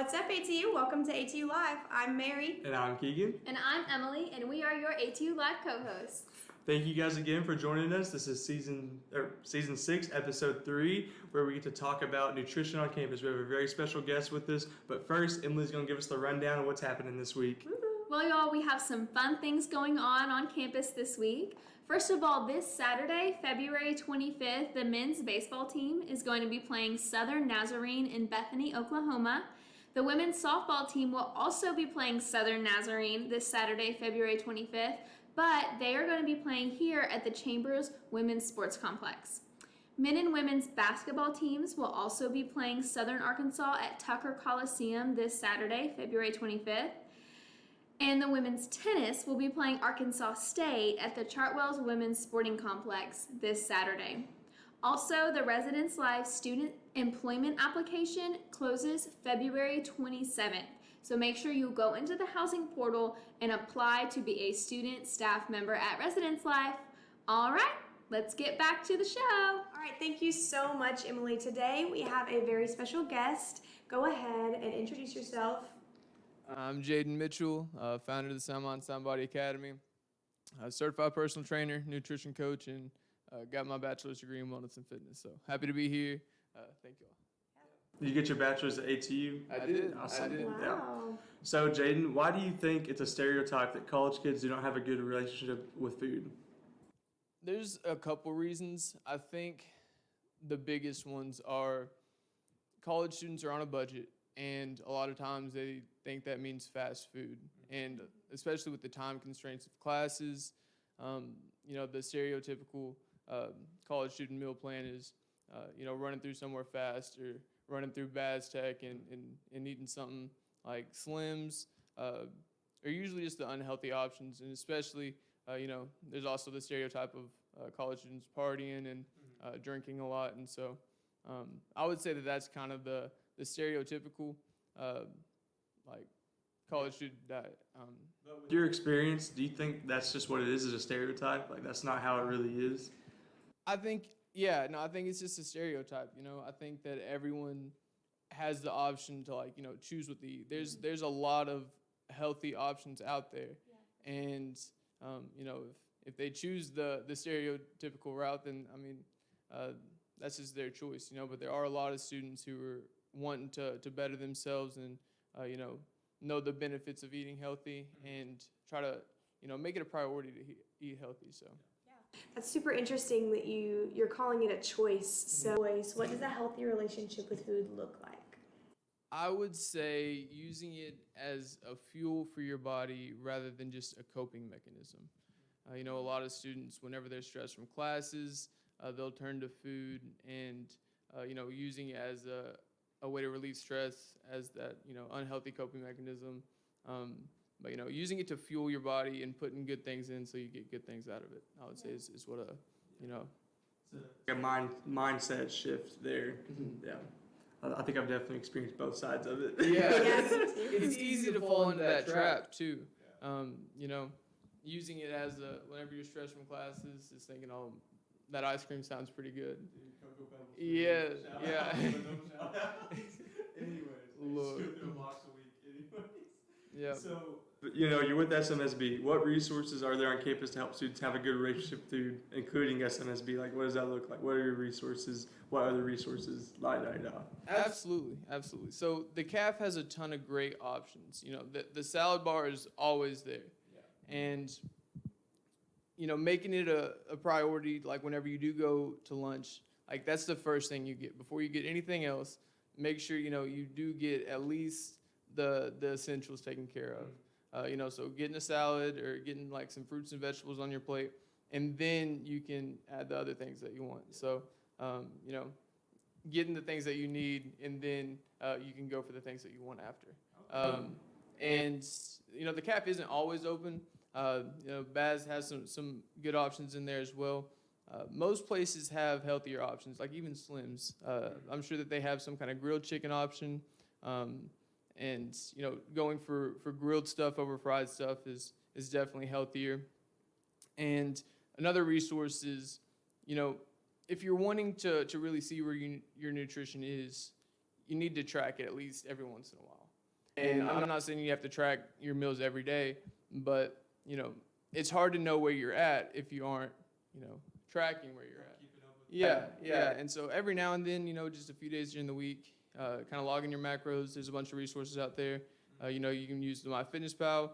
What's up, ATU? Welcome to ATU Live. I'm Mary. And I'm Keegan. And I'm Emily, and we are your ATU Live co-hosts. Thank you guys again for joining us. This is season 6, episode 3, where we get to talk about nutrition on campus. We have a very special guest with us, but first, Emily's going to give us the rundown of what's happening this week. Well, y'all, we have some fun things going on campus this week. First of all, this Saturday, February 25th, the men's baseball team is going to be playing Southern Nazarene in Bethany, Oklahoma. The women's softball team will also be playing Southern Nazarene this Saturday, February 25th, but they are going to be playing here at the Chambers Women's Sports Complex. Men and women's basketball teams will also be playing Southern Arkansas at Tucker Coliseum this Saturday, February 25th. And the women's tennis will be playing Arkansas State at the Chartwells Women's Sporting Complex this Saturday. Also, the Residence Live student employment application closes February 27th. So make sure you go into the housing portal and apply to be a student staff member at Residence Life. All right, let's get back to the show. All right, thank you so much, Emily. Today we have a very special guest. Go ahead and introduce yourself. I'm Jaden Mitchell, founder of the Sound Mind Sound Body Academy, certified personal trainer, nutrition coach, and got my bachelor's degree in wellness and fitness. So happy to be here. Thank you all. Did you get your bachelor's at ATU? I did. Awesome. I did. Wow. Yeah. So, Jaden, why do you think it's a stereotype that college kids do not have a good relationship with food? There's a couple reasons. I think the biggest ones are college students are on a budget, and a lot of times they think that means fast food. And especially with the time constraints of classes, the stereotypical college student meal plan is, running through somewhere fast or running through Baz Tech and eating something like Slims, are usually just the unhealthy options. And especially, there's also the stereotype of college students partying and drinking a lot. And so I would say that that's kind of the stereotypical college student diet. With your experience, do you think that's just what it is a stereotype? Like, that's not how it really is? I think it's just a stereotype. I think that everyone has the option to choose what to eat. There's a lot of healthy options out there, and if they choose the stereotypical route, then that's just their choice. But there are a lot of students who are wanting to better themselves and know the benefits of eating healthy and try to make it a priority to eat healthy. So. That's super interesting that you're calling it a choice. So, what does a healthy relationship with food look like? I would say using it as a fuel for your body rather than just a coping mechanism. A lot of students, whenever they're stressed from classes, they'll turn to food and, using it as a way to relieve stress as that, unhealthy coping mechanism. But, using it to fuel your body and putting good things in so you get good things out of it, I would say is what A mindset shift there. Yeah. I think I've definitely experienced both sides of it. Yeah, Yes. it's easy to fall into that trap too. Using it as whenever you're stressed from classes, just thinking, oh, that ice cream sounds pretty good. Yeah. Anyways, Lord. just go through a box a week. Anyways. Yeah. So, you're with SMSB. What resources are there on campus to help students have a good relationship with food, including SMSB? Like, what does that look like? What are your resources? What other resources? Absolutely. So the CAF has a ton of great options. The salad bar is always there. Yeah. And, making it a priority, like whenever you do go to lunch, like that's the first thing you get. Before you get anything else, make sure, you do get at least the essentials taken care of. So getting a salad or getting like some fruits and vegetables on your plate, and then you can add the other things that you want. So, getting the things that you need, and then you can go for the things that you want after. And the CAF isn't always open. Baz has some good options in there as well. Most places have healthier options, like even Slims. I'm sure that they have some kind of grilled chicken option. And going for grilled stuff over fried stuff is definitely healthier. And another resource is, if you're wanting to really see where your nutrition is, you need to track it at least every once in a while. And I'm not saying you have to track your meals every day, but, you know, it's hard to know where you're at if you aren't, you know, tracking where you're at. Yeah. And so every now and then, you know, just a few days during the week, kind of logging your macros. There's a bunch of resources out there. You know, you can use the MyFitnessPal.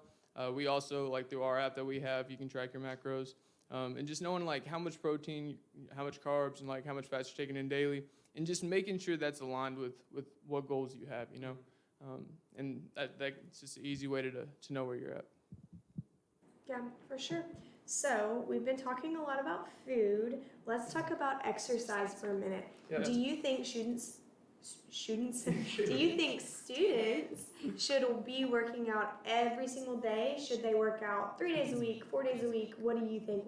We also, like through our app that we have, you can track your macros. And just knowing like how much protein, how much carbs, and like how much fat you're taking in daily, and just making sure that's aligned with what goals you have, you know. And that's just an easy way to know where you're at. Yeah, for sure. So we've been talking a lot about food. Let's talk about exercise for a minute. Yeah. Do you think students do you think students should be working out every single day? Should they work out 3 days a week, 4 days a week? What do you think?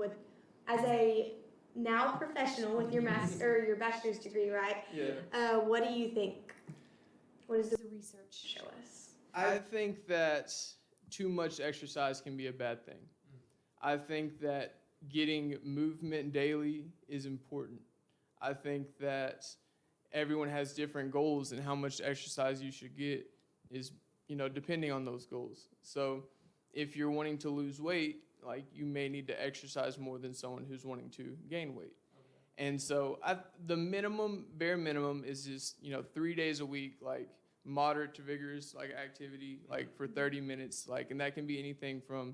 As a now professional with your your bachelor's degree, right? Yeah. What do you think? What does the research show us? I think that too much exercise can be a bad thing. I think that getting movement daily is important. I think that everyone has different goals, and how much exercise you should get is, you know, depending on those goals. So if you're wanting to lose weight, like, you may need to exercise more than someone who's wanting to gain weight. Okay. And so the bare minimum is just, you know, 3 days a week, like moderate to vigorous like activity, like for 30 minutes, like, and that can be anything from,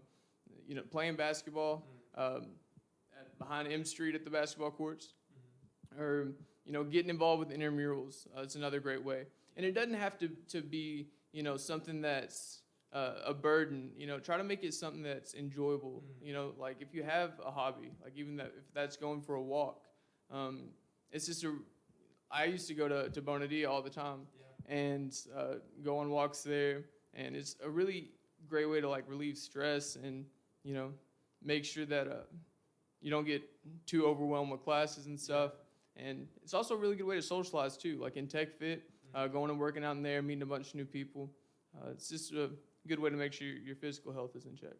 you know, playing basketball behind M Street at the basketball courts, or, you know, getting involved with intramurals. It's another great way. And it doesn't have to be, you know, something that's a burden. You know, try to make it something that's enjoyable. You know, like if you have a hobby, like even that, if that's going for a walk, it's just I used to go to Bonadilla all the time and go on walks there, and it's a really great way to like relieve stress and, you know, make sure that you don't get too overwhelmed with classes and stuff. And it's also a really good way to socialize too, like in Tech Fit, going and working out in there, meeting a bunch of new people. It's just a good way to make sure your physical health is in check.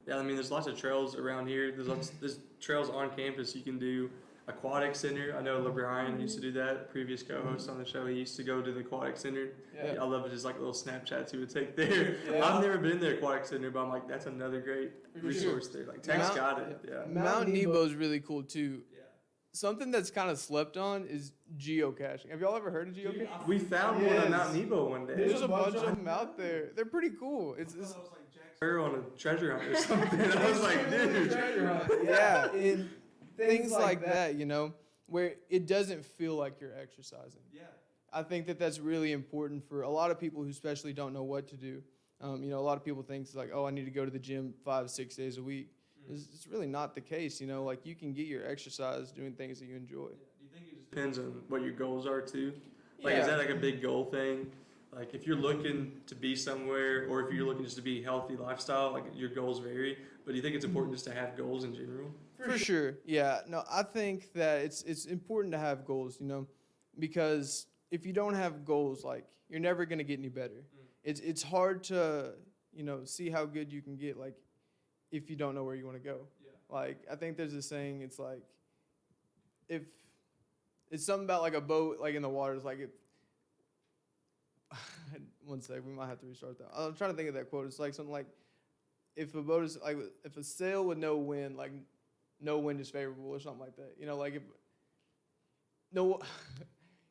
Yeah, I mean, there's lots of trails around here. There's trails on campus. You can do aquatic center. I know LeBrian used to do that. Previous co-host on the show, he used to go to the aquatic center. Yeah. I love it. Just like little Snapchats he would take there. Yeah. I've never been to the aquatic center, but I'm like, that's another great resource there. Like Tech's got it. Yeah. Mount Nebo is really cool too. Something that's kind of slept on is geocaching. Have y'all ever heard of geocaching? We found one on Mount Nebo one day. There's a bunch of them out there. They're pretty cool. It's on a treasure hunt or something. I was like, dude. yeah, and things like that, you know, where it doesn't feel like you're exercising. Yeah. I think that that's really important for a lot of people who especially don't know what to do. You know, a lot of people think it's like, oh, I need to go to the gym 5-6 days a week. It's really not the case, you know. Like, you can get your exercise doing things that you enjoy. Do you think it just depends on what your goals are too? Like, is that like a big goal thing? Like, if you're looking to be somewhere, or if you're looking just to be healthy lifestyle, like your goals vary. But do you think it's important just to have goals in general? For sure, yeah. No, I think that it's important to have goals, you know, because if you don't have goals, like, you're never gonna get any better. It's hard to, you know, see how good you can get, like, if you don't know where you want to go. Yeah. Like, I think there's a saying, it's like, if it's something about like a boat, like in the water, it's like, one sec, we might have to restart that. I'm trying to think of that quote. It's like something like, if a boat is like, if a sail with no wind, like no wind is favorable, or something like that. You know, like, if no,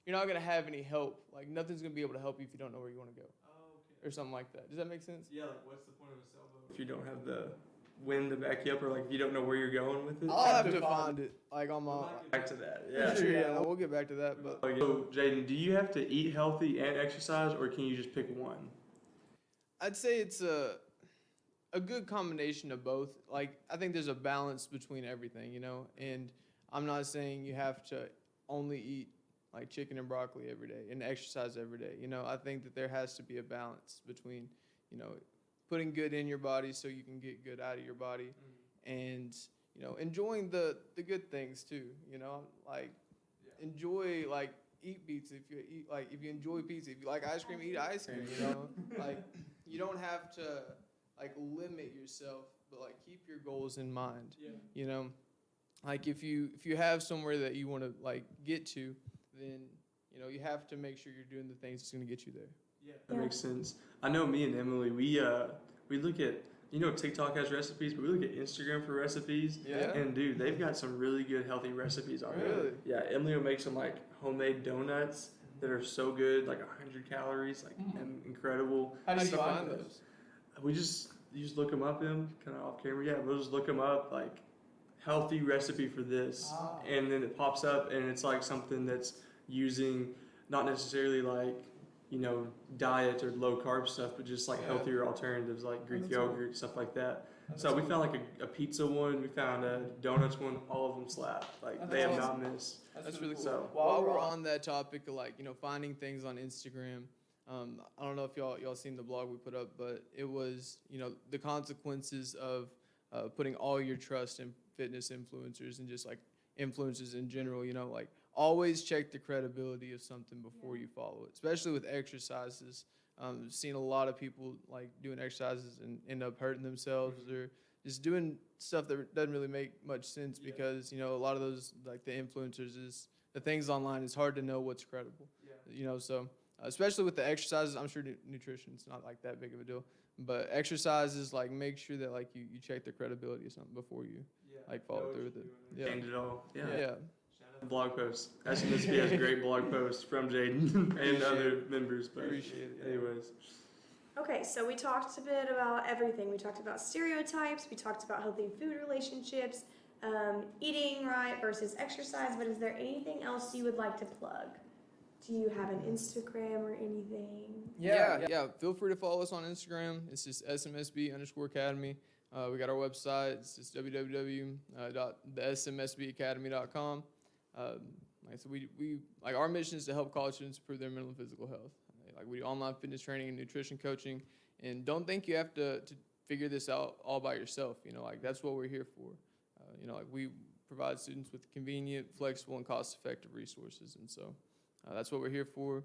you're not gonna have any help. Like, nothing's gonna be able to help you if you don't know where you want to go. Oh, okay. Or something like that. Does that make sense? Yeah, like, what's the point of a sailboat if you don't have the wind to back you up, or like you don't know where you're going with it? I'll have to find it, like, on my. Back to that, yeah. Sure, yeah, we'll get back to that. But So, Jaden, do you have to eat healthy and exercise, or can you just pick one? I'd say it's a good combination of both. Like, I think there's a balance between everything, you know. And I'm not saying you have to only eat like chicken and broccoli every day and exercise every day. You know, I think that there has to be a balance between, you know, putting good in your body so you can get good out of your body, and, you know, enjoying the good things too. You know, like, enjoy, like, eat pizza if you enjoy pizza. If you like ice cream, eat ice cream. You know, like, you don't have to like limit yourself, but like keep your goals in mind. Yeah. You know, like if you have somewhere that you want to like get to, then, you know, you have to make sure you're doing the things that's going to get you there. Yeah, that Yeah. makes sense. I know me and Emily, we look at, you know, TikTok has recipes, but we look at Instagram for recipes. Yeah. And dude, they've got some really good healthy recipes on there. Really? Yeah, Emily will make some like homemade donuts that are so good, like 100 calories, like and incredible. How do you find those? You just look them up, kind of off camera. Yeah, we'll just look them up, like healthy recipe for this, and then it pops up, and it's like something that's using not necessarily like, you know, diet or low carb stuff, but just like Yeah. healthier alternatives like Greek That's yogurt, stuff like that. That's So we found like a pizza one, we found a donuts one, all of them slap. Like That's they have awesome. not missed. That's really cool. So- While we're on that topic of like, you know, finding things on Instagram, I don't know if y'all seen the blog we put up, but it was, you know, the consequences of putting all your trust in fitness influencers and just like influencers in general, you know, like always check the credibility of something before you follow it, especially with exercises. Seen a lot of people like doing exercises and end up hurting themselves or just doing stuff that doesn't really make much sense because, you know, a lot of those, like the influencers is the things online, it's hard to know what's credible, you know, so especially with the exercises, I'm sure nutrition's not like that big of a deal, but exercises, like make sure that like you check the credibility of something before you like follow through with it. Yeah. And it all. Yeah. Yeah. Blog post. SMSB has a great blog post from Jaden and other members. But Appreciate it. anyways. Okay, so we talked a bit about everything. We talked about stereotypes. We talked about healthy food relationships, eating right versus exercise. But is there anything else you would like to plug? Do you have an Instagram or anything? Yeah. Feel free to follow us on Instagram. It's just SMSB_Academy. We got our website. It's just www.thesmsbacademy.com. Like so we like our mission is to help college students improve their mental and physical health. Like we do online fitness training and nutrition coaching, and don't think you have to figure this out all by yourself. You know, like that's what we're here for. You know, like we provide students with convenient, flexible, and cost-effective resources, and so that's what we're here for.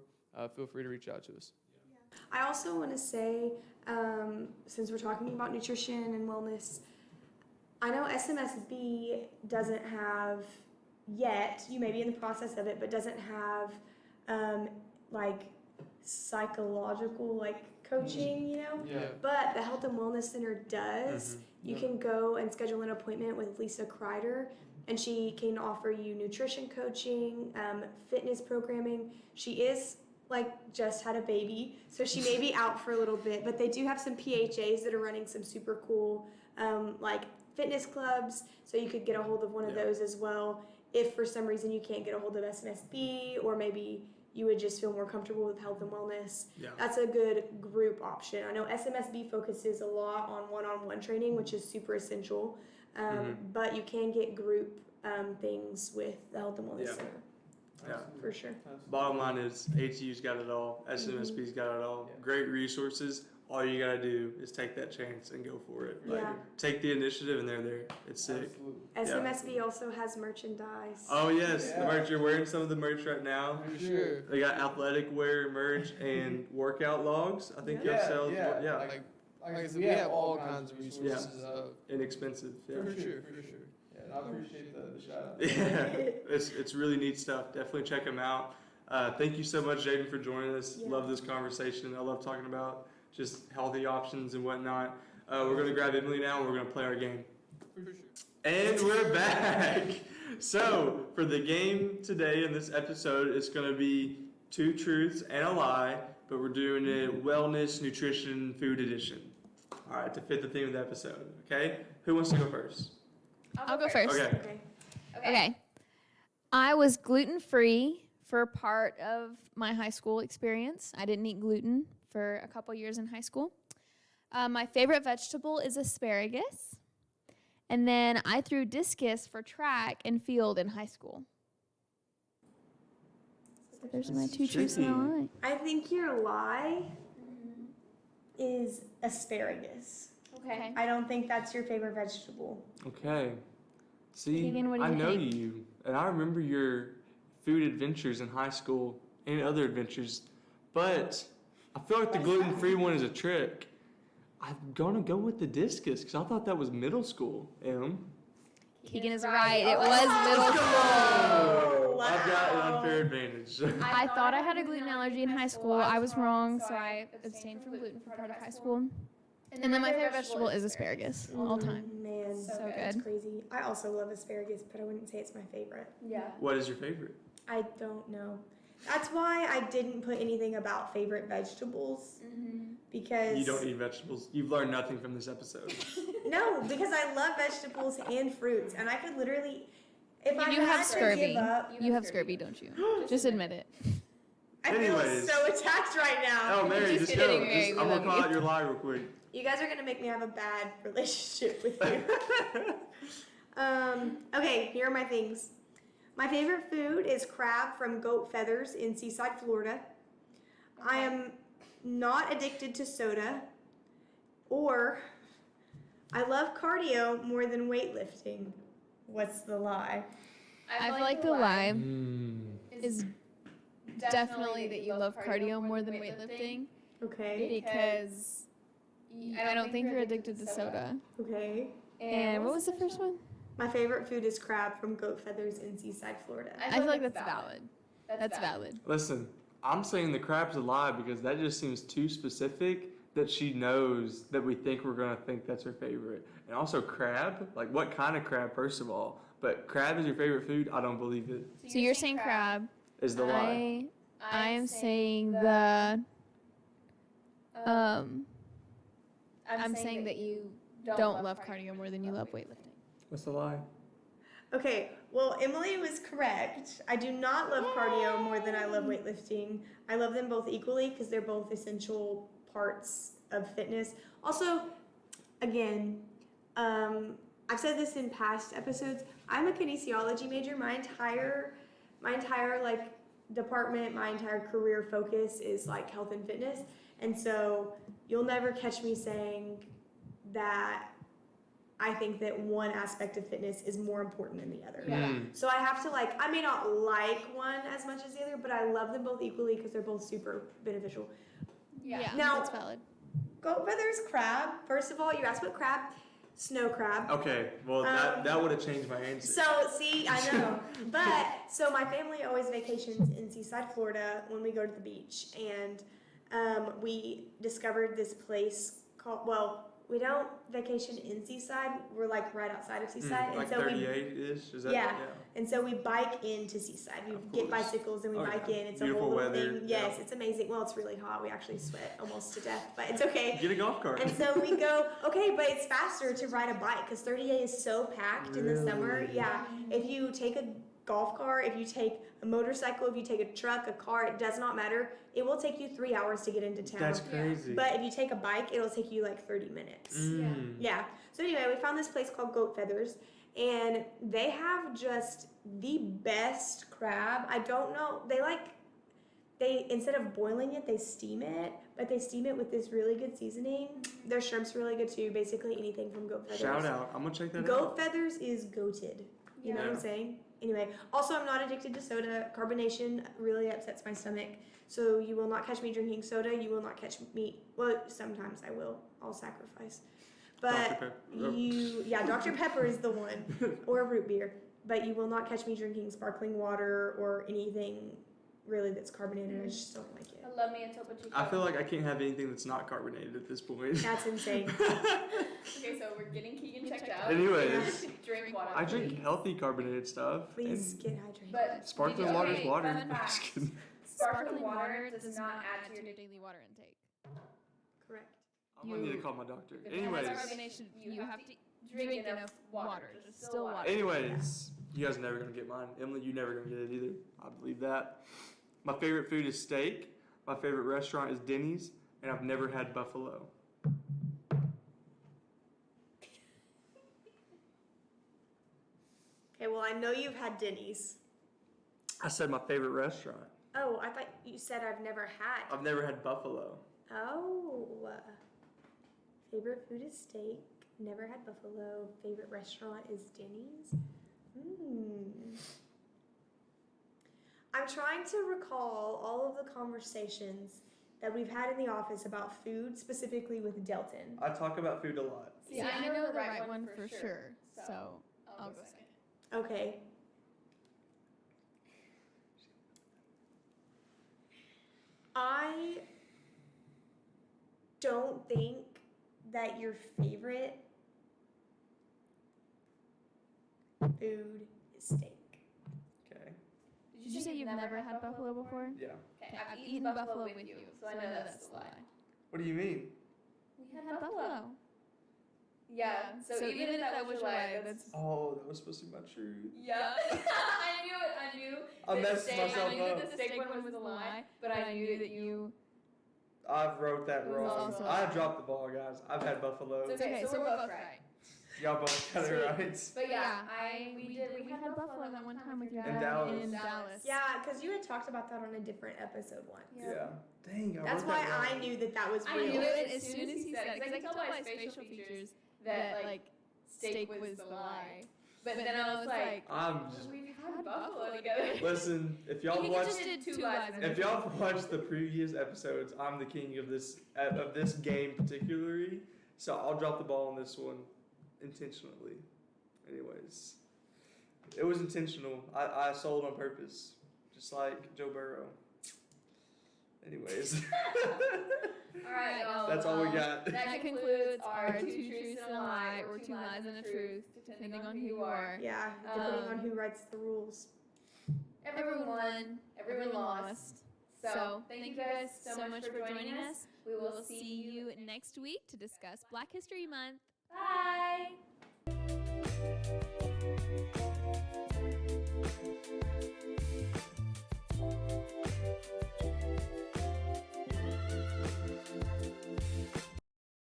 Feel free to reach out to us. I also want to say, since we're talking about nutrition and wellness, I know SMSB doesn't have yet, you may be in the process of it, but doesn't have like psychological like coaching, you know? Yeah. But the Health and Wellness Center does. You can go and schedule an appointment with Lisa Kreider, and she can offer you nutrition coaching, fitness programming. She is like just had a baby, so she may be out for a little bit, but they do have some PHAs that are running some super cool like fitness clubs, so you could get a hold of one of those as well if for some reason you can't get a hold of SMSB, or maybe you would just feel more comfortable with health and wellness. Yeah. That's a good group option. I know SMSB focuses a lot on one-on-one training, which is super essential, but you can get group things with the Health and Wellness Yeah. Center. Yeah. For sure. Bottom line is HU's got it all. SMSB's got it all. Yeah. Great resources. All you gotta do is take that chance and go for it. Like, Yeah. take the initiative and they're there. It's sick. SMSB also has merchandise. Oh yes, the Yeah. merch. You're wearing some of the merch right now. For sure. They got athletic wear merch and workout logs. I think y'all sell. Yeah. Like I said, we have all kinds of resources. Inexpensive. Yeah. For sure. Yeah, I appreciate the shout out. Yeah, it's really neat stuff. Definitely check them out. Thank you so much, Jaden, for joining us. Yeah. Love this conversation. I love talking about just healthy options and whatnot. We're gonna grab Emily now, and we're gonna play our game. For sure. And we're back. So for the game today in this episode, it's gonna be 2 truths and a lie, but we're doing it wellness, nutrition, food edition. All right, to fit the theme of the episode. Okay, who wants to go first? I'll go first. Okay. Okay. I was gluten-free for part of my high school experience. I didn't eat gluten for a couple years in high school. My favorite vegetable is asparagus. And then I threw discus for track and field in high school. So there's my 2 truths and a lie. I think your lie is asparagus. Okay. I don't think that's your favorite vegetable. Okay. See, Keegan, what do I you know think? you, and I remember your food adventures in high school and other adventures, but I feel like the gluten-free one is a trick. I'm gonna go with the discus because I thought that was middle school. Keegan is right. It was middle school. So I've got an unfair advantage. I thought I had a gluten allergy in high school. I was wrong, so I abstained from gluten for part of high school. And then my favorite vegetable is asparagus, all time. Man, So that's good. crazy. I also love asparagus, but I wouldn't say it's my favorite. Yeah. What is your favorite? I don't know. That's why I didn't put anything about favorite vegetables because You don't eat vegetables. You've learned nothing from this episode. no, because I love vegetables and fruits, and I could literally, if I You had have to scurvy. give up, You have scurvy, don't you? Just admit it. I feel Anyways. so attacked right now. Oh, Mary, Just just go. kidding, Mary, we I'm love gonna call you. out your lie real quick. You guys are gonna make me have a bad relationship with you. Okay, here are my things. My favorite food is crab from Goat Feathers in Seaside, Florida. I am not addicted to soda, or I love cardio more than weightlifting. What's the lie? I feel like the lie Mm. is definitely that you love cardio more than weightlifting Okay, because I don't think you're addicted to soda. okay. And what was the first one? My favorite food is crab from Goat Feathers in Seaside, Florida. I feel like that's valid. That's valid. Listen, I'm saying the crab's a lie because that just seems too specific that she knows that we think we're gonna think that's her favorite. And also crab, like what kind of crab, first of all? But crab is your favorite food? I don't believe it. So you're saying crab. Is the lie. I am saying the I'm saying that you don't love cardio more than you love weightlifting. What's the lie? Okay, well, Emily was correct. I do not love cardio more than I love weightlifting. I love them both equally because they're both essential parts of fitness. Also, again, I've said this in past episodes. I'm a kinesiology major. My entire like department, my entire career focus is like health and fitness, and so you'll never catch me saying that I think that one aspect of fitness is more important than the other. Mm. So I have to like, I may not like one as much as the other, but I love them both equally because they're both super beneficial. Yeah, Now- that's valid. Goat feathers crab. First of all, you asked what crab? Snow crab. Okay, well that would have changed my answer. So see, I know, but so my family always vacations in Seaside, Florida when we go to the beach, and we discovered this place called. Well, we don't vacation in Seaside. We're like right outside of Seaside, like and so 38-ish? Is that Yeah. and so we bike into Seaside. We Of get course. bicycles and we Oh, bike yeah. in. It's Beautiful a whole little weather, thing. Yes, yeah. it's amazing. Well, it's really hot. We actually sweat almost to death, but it's okay. Get a golf cart. And so we go, okay, but it's faster to ride a bike because 38 is so packed in the summer. Really? Yeah. If you take a golf cart, if you take a motorcycle, if you take a truck, a car, it does not matter. It will take you 3 hours to get into town. That's crazy. But if you take a bike, it'll take you like 30 minutes. Mm. Yeah. So anyway, we found this place called Goat Feathers, and they have just the best crab. I don't know. They instead of boiling it, they steam it, but they steam it with this really good seasoning. Their shrimp's really good too. Basically anything from Goat Feathers. Shout out. I'm gonna check that out. Goat Feathers is goated. You know what I'm Yeah. saying? Anyway, also I'm not addicted to soda. Carbonation really upsets my stomach. So you will not catch me drinking soda. You will not catch me. Well, sometimes I will. I'll sacrifice. But Dr. Pepper. Dr. Pepper is the one, or root beer. But you will not catch me drinking sparkling water or anything really that's carbonated. I just don't like it. Love me until Pachico. I feel like I can't have anything that's not carbonated at this point. That's insane. Okay, so we're getting Keegan checked out. Anyways, Drink water. I drink healthy carbonated stuff. Please and get hydrated. But sparkling water is okay, water. fun fact. Just kidding. Sparkling water does not add to your daily water intake. Correct. I'm gonna need to call my doctor. If it has Anyways, Carbonation, you have to drink enough water. Just still water. anyways, you guys are never gonna get mine. Emily, you never gonna get it either. I believe that. My favorite food is steak. My favorite restaurant is Denny's, and I've never had buffalo. Okay, well, I know you've had Denny's. I said my favorite restaurant. Oh, I thought you said I've never had. I've never had buffalo. Oh. Favorite food is steak. Never had buffalo. Favorite restaurant is Denny's. I'm trying to recall all of the conversations that we've had in the office about food, specifically with Delton. I talk about food a lot. See, I know the right one for sure, so I'll go second. Okay. I don't think that your favorite food is steak. Okay. Did you say you've never had buffalo before? Yeah. Okay, I've eaten buffalo with you, so I know that's a lie. What do you mean? We had buffalo. Yeah. So even if that was your lie, that's Oh, that was supposed to be my truth. yeah. I knew it. I knew. I that messed steak- myself I knew up. that the steak one was the lie, but I knew that you. I wrote that It was wrong. also I a lie. dropped the ball, guys. I've had buffalo. It's okay, so we're both right. Y'all both got it Sweet. right. But yeah, We had buffalo that one time with your In dad Dallas. in Dallas. Yeah, because you had talked about that on a different episode once. Yeah. Dang, I That's wrote why that wrong. I knew that was I real. knew it as soon as he said it, because I can tell by his facial features that like steak was the lie. But then I was like, I'm just we've had buffalo together. listen. If y'all He watched, just did two lies. if y'all have watched the previous episodes, I'm the king of this game particularly. So I'll drop the ball on this one intentionally. Anyways, it was intentional. I sold on purpose, just like Joe Burrow. Anyways, All right, y'all. that's all we got. That concludes our 2 truths and a lie, or 2 lies and a truth, depending on who you are. Yeah, depending on who writes the rules. Everyone won. Everyone lost. So thank you guys so much for joining us. We will see you next week to discuss Black History Month. Bye.